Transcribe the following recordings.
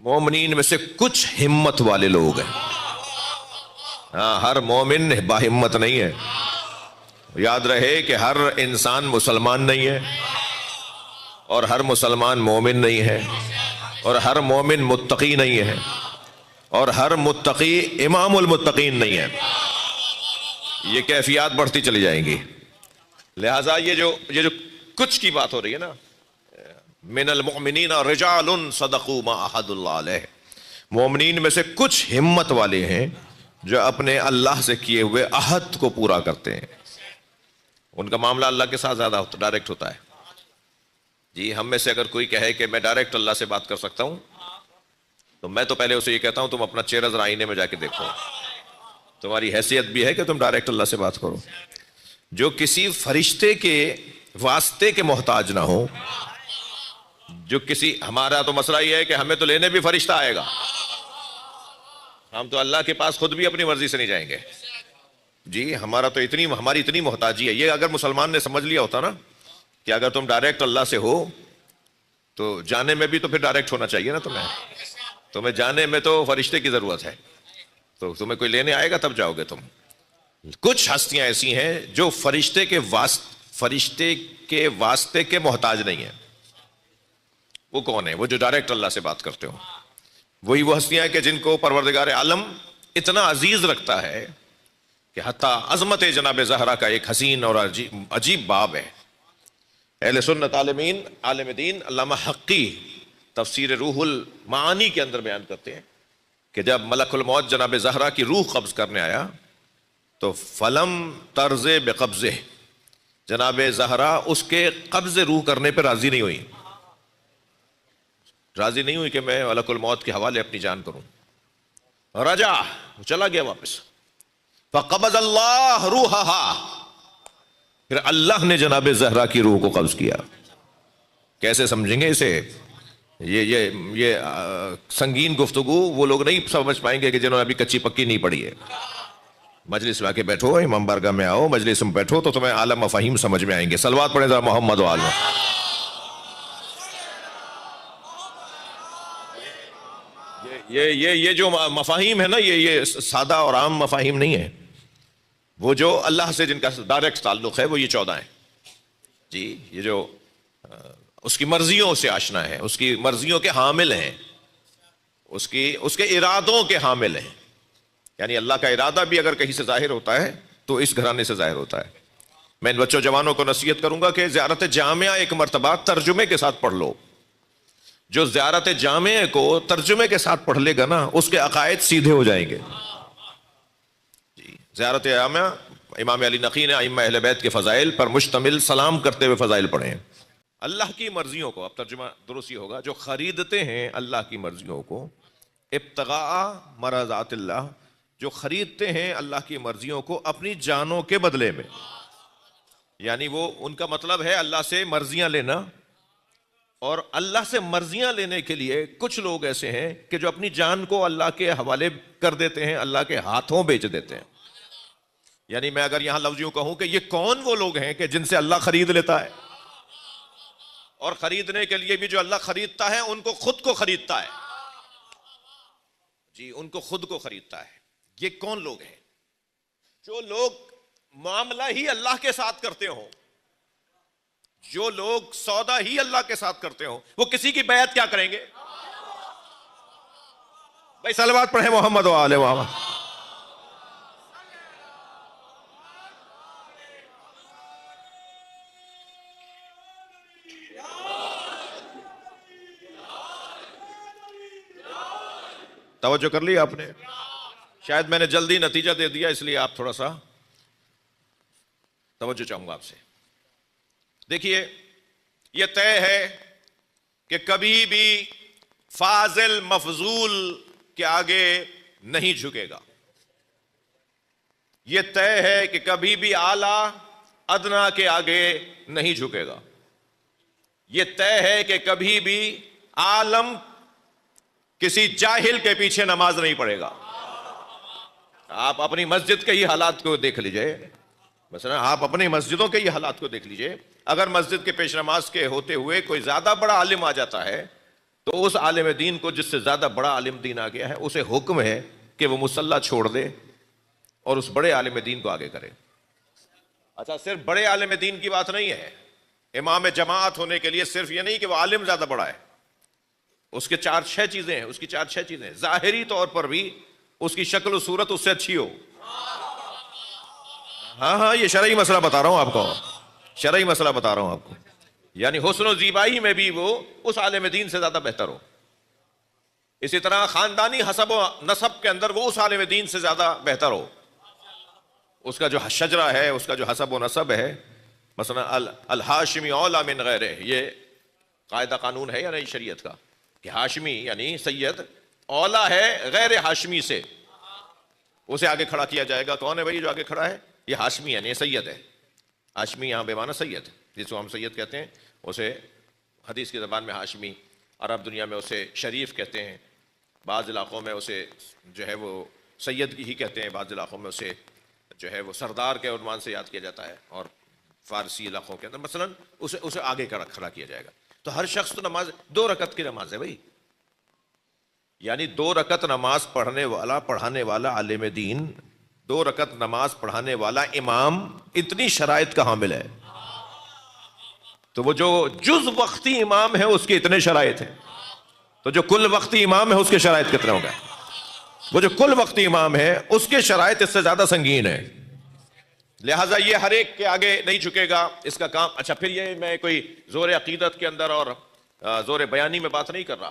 مومنین میں سے کچھ ہمت والے لوگ ہیں. ہاں، ہر مومن باہمت نہیں ہے. یاد رہے کہ ہر انسان مسلمان نہیں ہے، اور ہر مسلمان مومن نہیں ہے، اور ہر مومن متقی نہیں ہے، اور ہر متقی امام المتقین نہیں ہے. یہ کیفیات بڑھتی چلی جائیں گی. لہٰذا یہ جو کچھ کی بات ہو رہی ہے نا، من المؤمنین رجال صدقوا ما عاہدوا اللہ علیہ، مومنین میں سے کچھ ہمت والے ہیں جو اپنے اللہ سے کیے ہوئے عہد کو پورا کرتے ہیں. ان کا معاملہ اللہ کے ساتھ زیادہ ڈائریکٹ ہوتا ہے. جی، ہم میں سے اگر کوئی کہے کہ میں ڈائریکٹ اللہ سے بات کر سکتا ہوں، تو میں تو پہلے اسے یہ کہتا ہوں تم اپنا چہرہ ذرا آئینے میں جا کے دیکھو. تمہاری حیثیت بھی ہے کہ تم ڈائریکٹ اللہ سے بات کرو. جو کسی فرشتے کے واسطے کے محتاج نہ ہو، جو کسی، ہمارا تو مسئلہ یہ ہے کہ ہمیں تو لینے بھی فرشتہ آئے گا، ہم تو اللہ کے پاس خود بھی اپنی مرضی سے نہیں جائیں گے. جی، ہماری اتنی محتاجی ہے. یہ اگر مسلمان نے سمجھ لیا ہوتا نا کہ اگر تم ڈائریکٹ اللہ سے ہو تو جانے میں بھی تو پھر ڈائریکٹ ہونا چاہیے نا. تمہیں جانے میں تو فرشتے کی ضرورت ہے، تو تمہیں کوئی لینے آئے گا تب جاؤ گے تم. کچھ ہستیاں ایسی ہیں جو فرشتے کے واسطے کے محتاج نہیں ہیں. وہ کون ہیں؟ وہ جو ڈائریکٹ اللہ سے بات کرتے ہو. وہی وہ ہستیاں ہیں کہ جن کو پروردگار عالم اتنا عزیز رکھتا ہے کہ حتیٰ عظمت جناب زہرا کا ایک حسین اور عجیب باب ہے. اہل سنت عالم دین علامہ حقی تفسیر روح المعانی کے اندر بیان کرتے ہیں کہ جب ملک الموت جناب زہرا کی روح قبض کرنے آیا تو فلم طرز بقبضہ، جناب زہرا اس کے قبض روح کرنے پہ راضی نہیں ہوئی کہ میں ملک الموت کے حوالے اپنی جان کروں. رجع، چلا گیا واپس. فقبض اللہ روحہا، پھر اللہ نے جناب زہرا کی روح کو قبض کیا. کیسے سمجھیں گے اسے؟ یہ سنگین گفتگو وہ لوگ نہیں سمجھ پائیں گے کہ جنہوں نے ابھی کچی پکی نہیں پڑھی ہے. مجلس میں آ کے بیٹھو، امام بارگاہ میں آؤ، مجلس میں بیٹھو تو تمہیں اعلیٰ مفاہیم سمجھ میں آئیں گے. صلوات پڑھیں ذرا محمد و آل. یہ جو مفاہیم ہے نا، یہ سادہ اور عام مفاہیم نہیں ہے. وہ جو اللہ سے جن کا ڈائریکٹ تعلق ہے وہ یہ 14 ہیں. جی، یہ جو اس کی مرضیوں سے آشنا ہے، اس کی مرضیوں کے حامل ہیں، اس کے ارادوں کے حامل ہیں. یعنی اللہ کا ارادہ بھی اگر کہیں سے ظاہر ہوتا ہے تو اس گھرانے سے ظاہر ہوتا ہے. میں ان بچوں جوانوں کو نصیحت کروں گا کہ زیارت جامعہ ایک مرتبہ ترجمے کے ساتھ پڑھ لو. جو زیارت جامعہ کو ترجمے کے ساتھ پڑھ لے گا نا، اس کے عقائد سیدھے ہو جائیں گے. جی، زیارت جامعہ امام علی نقی نے ائمہ اہل بیت کے فضائل پر مشتمل سلام کرتے ہوئے فضائل پڑھے ہیں. اللہ کی مرضیوں کو، اب ترجمہ درست ہی ہوگا، جو خریدتے ہیں اللہ کی مرضیوں کو، ابتغاء مرضات اللہ، جو خریدتے ہیں اللہ کی مرضیوں کو اپنی جانوں کے بدلے میں. یعنی وہ ان کا مطلب ہے اللہ سے مرضیاں لینا. اور اللہ سے مرضیاں لینے کے لیے کچھ لوگ ایسے ہیں کہ جو اپنی جان کو اللہ کے حوالے کر دیتے ہیں، اللہ کے ہاتھوں بیچ دیتے ہیں. یعنی میں اگر یہاں لفظ یوں کہوں کہ یہ کون وہ لوگ ہیں کہ جن سے اللہ خرید لیتا ہے، اور خریدنے کے لیے بھی جو اللہ خریدتا ہے ان کو خود کو خریدتا ہے. جی، ان کو خود کو خریدتا ہے. یہ کون لوگ ہیں؟ جو لوگ معاملہ ہی اللہ کے ساتھ کرتے ہوں، جو لوگ سودا ہی اللہ کے ساتھ کرتے ہوں، وہ کسی کی بیعت کیا کریں گے؟ بھائی صلوات پڑھیں محمد و آل محمد. توجہ کر لی آپ نے؟ شاید میں نے جلدی نتیجہ دے دیا، اس لیے آپ تھوڑا سا توجہ چاہوں گا آپ سے. دیکھیے، یہ طے ہے کہ کبھی بھی فاضل مفضول کے آگے نہیں جھکے گا. یہ طے ہے کہ کبھی بھی اعلیٰ ادنا کے آگے نہیں جھکے گا. یہ طے ہے کہ کبھی بھی عالم کسی جاہل کے پیچھے نماز نہیں پڑھے گا. آپ اپنی مسجد کے ہی حالات کو دیکھ لیجئے. مثلا آپ اپنی مسجدوں کے ہی حالات کو دیکھ لیجئے. اگر مسجد کے پیش نماز کے ہوتے ہوئے کوئی زیادہ بڑا عالم آ جاتا ہے تو اس عالم دین کو جس سے زیادہ بڑا عالم دین آ گیا ہے اسے حکم ہے کہ وہ مصلی چھوڑ دے اور اس بڑے عالم دین کو آگے کرے. اچھا صرف بڑے عالم دین کی بات نہیں ہے. امام جماعت ہونے کے لیے صرف یہ نہیں کہ وہ عالم زیادہ بڑا ہے, اس کے 4-6 چیزیں ہیں, اس کی 4-6 چیزیں ہیں. ظاہری طور پر بھی اس کی شکل و صورت اس سے اچھی ہو. ہاں یہ شرعی مسئلہ بتا رہا ہوں آپ کو, شرعی مسئلہ بتا رہا ہوں آپ کو. یعنی حسن و زیبائی میں بھی وہ اس عالم دین سے زیادہ بہتر ہو. اسی طرح خاندانی حسب و نسب کے اندر وہ اس عالم دین سے زیادہ بہتر ہو. اس کا جو شجرہ ہے, اس کا جو حسب و نسب ہے, مثلا الہاشمی اولا من غیرہ, یہ قاعدہ قانون ہے یا نہیں شریعت کا کہ ہاشمی یعنی سید اولا ہے غیر ہاشمی سے, اسے آگے کھڑا کیا جائے گا. کون ہے بھائی جو آگے کھڑا ہے؟ یہ ہاشمی یعنی سید ہے. ہاشمی یہاں بے معنی سید, جس کو ہم سید کہتے ہیں اسے حدیث کی زبان میں ہاشمی, عرب دنیا میں اسے شریف کہتے ہیں, بعض علاقوں میں اسے جو ہے وہ سید ہی کہتے ہیں, بعض علاقوں میں اسے جو ہے وہ سردار کے عنوان سے یاد کیا جاتا ہے, اور فارسی علاقوں کے اندر مثلا اسے آگے کھڑا کیا جائے گا. تو ہر شخص تو نماز 2 رکعت کی نماز ہے بھائی, یعنی 2 رکعت نماز پڑھانے والا عالم دین, 2 رکعت نماز پڑھانے والا امام اتنی شرائط کا حامل ہے. تو وہ جو جز وقتی امام ہے اس کے اتنے شرائط ہیں, تو جو کل وقتی امام ہے اس کے شرائط کتنے ہو گئے؟ وہ جو کل وقتی امام ہے اس کے شرائط اس سے زیادہ سنگین ہے. لہٰذا یہ ہر ایک کے آگے نہیں جھکے گا, اس کا کام. اچھا پھر یہ میں کوئی زور عقیدت کے اندر اور زور بیانی میں بات نہیں کر رہا,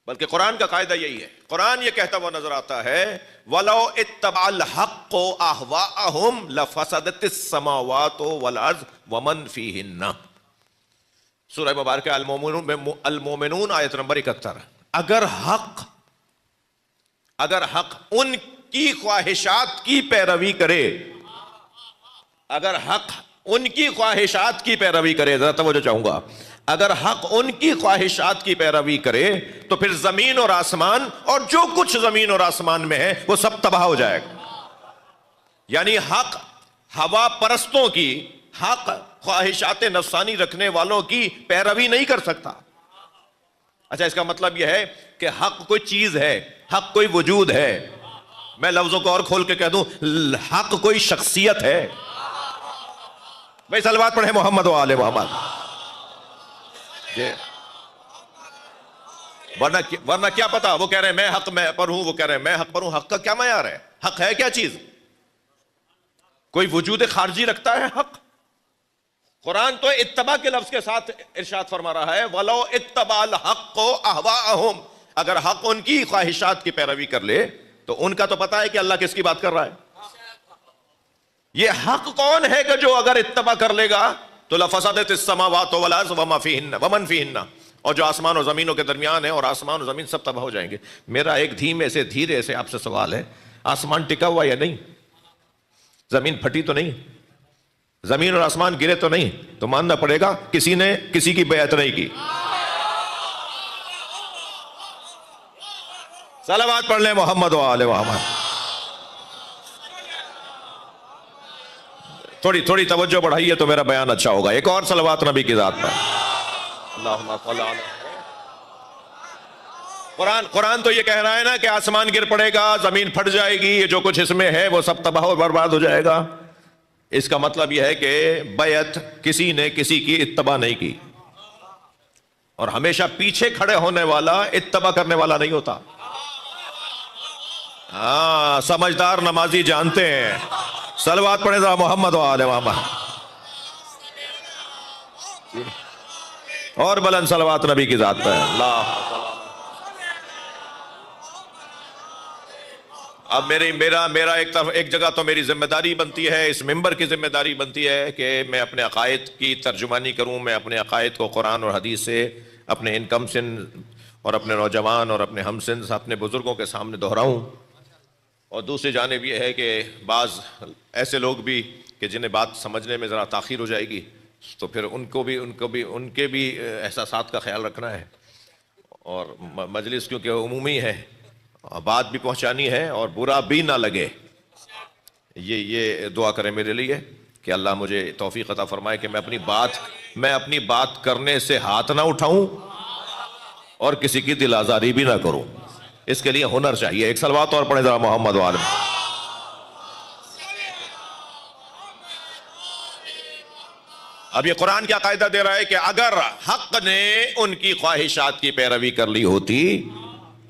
بلکہ قرآن کا قاعدہ یہی ہے. قرآن یہ کہتا ہوا نظر آتا ہے وَلَوْ اتَّبَعَ الْحَقُّ أَهْوَاءَهُمْ لَفَسَدَتِ السَّمَاوَاتُ وَالْأَرْضُ وَمَنْ فِيهِنَّ. سورہ مبارکہ المومنون آیت نمبر 71. اگر حق ان کی خواہشات کی پیروی کرے, اگر حق ان کی خواہشات کی پیروی کرے, ذرا توجہ چاہوں گا, اگر حق ان کی خواہشات کی پیروی کرے تو پھر زمین اور آسمان اور جو کچھ زمین اور آسمان میں ہے وہ سب تباہ ہو جائے گا. یعنی حق ہوا پرستوں کی, حق خواہشات نفسانی رکھنے والوں کی پیروی نہیں کر سکتا. اچھا اس کا مطلب یہ ہے کہ حق کوئی چیز ہے, حق کوئی وجود ہے. میں لفظوں کو اور کھول کے کہہ دوں, حق کوئی شخصیت ہے. بھائی صلوات پڑھیں محمد و آل محمد. ورنہ کیا پتا, وہ کہہ رہے ہیں میں حق پر ہوں, وہ کہہ رہے ہیں میں حق پر ہوں. حق کا کیا معیار ہے؟ حق ہے کیا چیز؟ کوئی وجود خارجی رکھتا ہے حق؟ قرآن تو اتباع کے لفظ کے ساتھ ارشاد فرما رہا ہے وَلَوْ اتَّبَعَ الْحَقُّ أَهْوَاءَهُمْ. اگر حق ان کی خواہشات کی پیروی کر لے تو ان کا تو پتا ہے کہ اللہ کس کی بات کر رہا ہے. یہ حق کون ہے کہ جو اگر اتباع کر لے گا تو لَفَسَدَتِ السَّمَاوَاتُ وَالْأَرْضُ وَمَنْ فِيهِنَّ, اور جو آسمان و زمینوں کے درمیان ہے, اور آسمان و زمین سب تباہ ہو جائیں گے. میرا ایک دھیرے سے آپ سے سوال ہے, آسمان ٹکا ہوا یا نہیں؟ زمین پھٹی تو نہیں؟ زمین اور آسمان گرے تو نہیں؟ تو ماننا پڑے گا کسی نے کسی کی بیعت نہیں کی. صلوات پڑھ لیں محمد و آل محمد. تھوڑی توجہ بڑھائیے تو میرا بیان اچھا ہوگا. ایک اور صلوات نبی کی ذات پر. اللہم صلی علی. قرآن تو یہ کہہ رہا ہے نا کہ آسمان گر پڑے گا, زمین پھٹ جائے گی, یہ جو کچھ اس میں ہے وہ سب تباہ و برباد ہو جائے گا. اس کا مطلب یہ ہے کہ بیعت کسی نے کسی کی اتباع نہیں کی, اور ہمیشہ پیچھے کھڑے ہونے والا اتباع کرنے والا نہیں ہوتا. ہاں سمجھدار نمازی جانتے ہیں. صلوات پڑھیں ذرا محمد و آل محمد. اور بلند صلوات نبی کی ذات پہ. اللہ اب میرا ایک جگہ تو میری ذمہ داری بنتی ہے, اس ممبر کی ذمہ داری بنتی ہے کہ میں اپنے عقائد کی ترجمانی کروں, میں اپنے عقائد کو قرآن اور حدیث سے اپنے ان کم سن اور اپنے نوجوان اور اپنے ہم سن اپنے بزرگوں کے سامنے دہراؤں. اور دوسری جانب یہ ہے کہ بعض ایسے لوگ بھی کہ جنہیں بات سمجھنے میں ذرا تاخیر ہو جائے گی, تو پھر ان کے بھی احساسات کا خیال رکھنا ہے. اور مجلس کیونکہ عمومی ہے, بات بھی پہنچانی ہے اور برا بھی نہ لگے. یہ دعا کریں میرے لیے کہ اللہ مجھے توفیق عطا فرمائے کہ میں اپنی بات کرنے سے ہاتھ نہ اٹھاؤں اور کسی کی دل آزاری بھی نہ کروں. اس کے لیے ہنر چاہیے. ایک صلوات اور پڑھیں ذرا محمد وآل. اب یہ قرآن کیا قاعدہ دے رہا ہے کہ اگر حق نے ان کی خواہشات کی پیروی کر لی ہوتی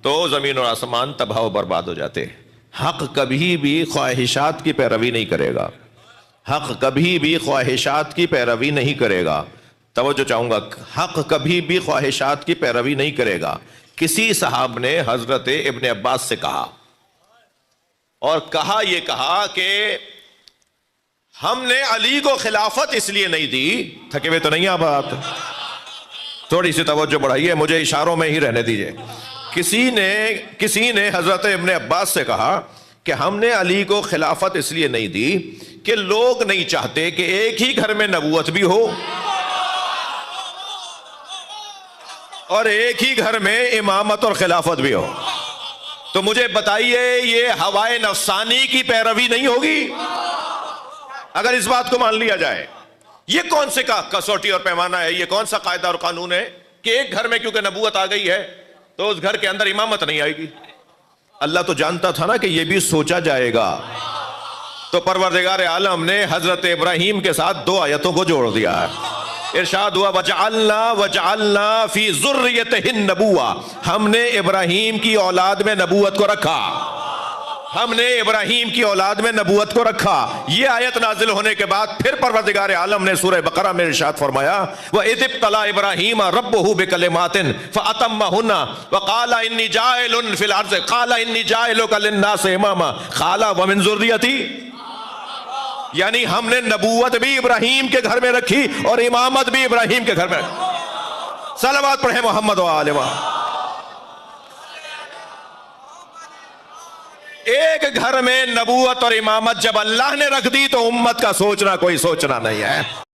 تو زمین اور آسمان تباہ و برباد ہو جاتے. حق کبھی بھی خواہشات کی پیروی نہیں کرے گا. حق کبھی بھی خواہشات کی پیروی نہیں کرے گا. توجہ چاہوں گا, حق کبھی بھی خواہشات کی پیروی نہیں کرے گا. کسی صاحب نے حضرت ابن عباس سے کہا, اور یہ کہا کہ ہم نے علی کو خلافت اس لیے نہیں دی. تھکے ہوئے تو نہیں آپ تھوڑی سی توجہ بڑھائیے, مجھے اشاروں میں ہی رہنے دیجئے. کسی نے حضرت ابن عباس سے کہا کہ ہم نے علی کو خلافت اس لیے نہیں دی کہ لوگ نہیں چاہتے کہ ایک ہی گھر میں نبوت بھی ہو اور ایک ہی گھر میں امامت اور خلافت بھی ہو. تو مجھے بتائیے یہ ہوائے نفسانی کی پیروی نہیں ہوگی اگر اس بات کو مان لیا جائے؟ یہ کون سے کسوٹی اور پیمانہ ہے, یہ کون سا قاعدہ اور قانون ہے کہ ایک گھر میں کیونکہ نبوت آ گئی ہے تو اس گھر کے اندر امامت نہیں آئے گی؟ اللہ تو جانتا تھا نا کہ یہ بھی سوچا جائے گا, تو پروردگار عالم نے حضرت ابراہیم کے ساتھ 2 آیتوں کو جوڑ دیا ہے. ارشاد ہوا وَجَعَلْنَا فِي ذُرِّيَّتِهِ النَّبُوَّةَ, ہم نے ابراہیم کی اولاد میں نبوت کو رکھا. ہم نے ابراہیم کی اولاد میں نبوت کو رکھا. یہ آیت نازل ہونے کے بعد پھر پروردگار عالم نے سورہ بقرہ میں ارشاد فرمایا وَإِذِ ابْتَلَىٰ إِبْرَاهِيمَ رَبُّهُ بِكَلِمَاتٍ فَأَتَمَّهُنَّ وَقَالَ إِنِّي جَاعِلٌ فِي الْأَرْضِ قَالَ إِنِّي جَاعِلُكَ لِلنَّاسِ إِمَامًا قَالَ وَمِن ذُرِّيَّتِي, یعنی ہم نے نبوت بھی ابراہیم کے گھر میں رکھی اور امامت بھی ابراہیم کے گھر میں رکھی. صلوات پڑھیں محمد و آل محمد. ایک گھر میں نبوت اور امامت جب اللہ نے رکھ دی تو امت کا سوچنا کوئی سوچنا نہیں ہے.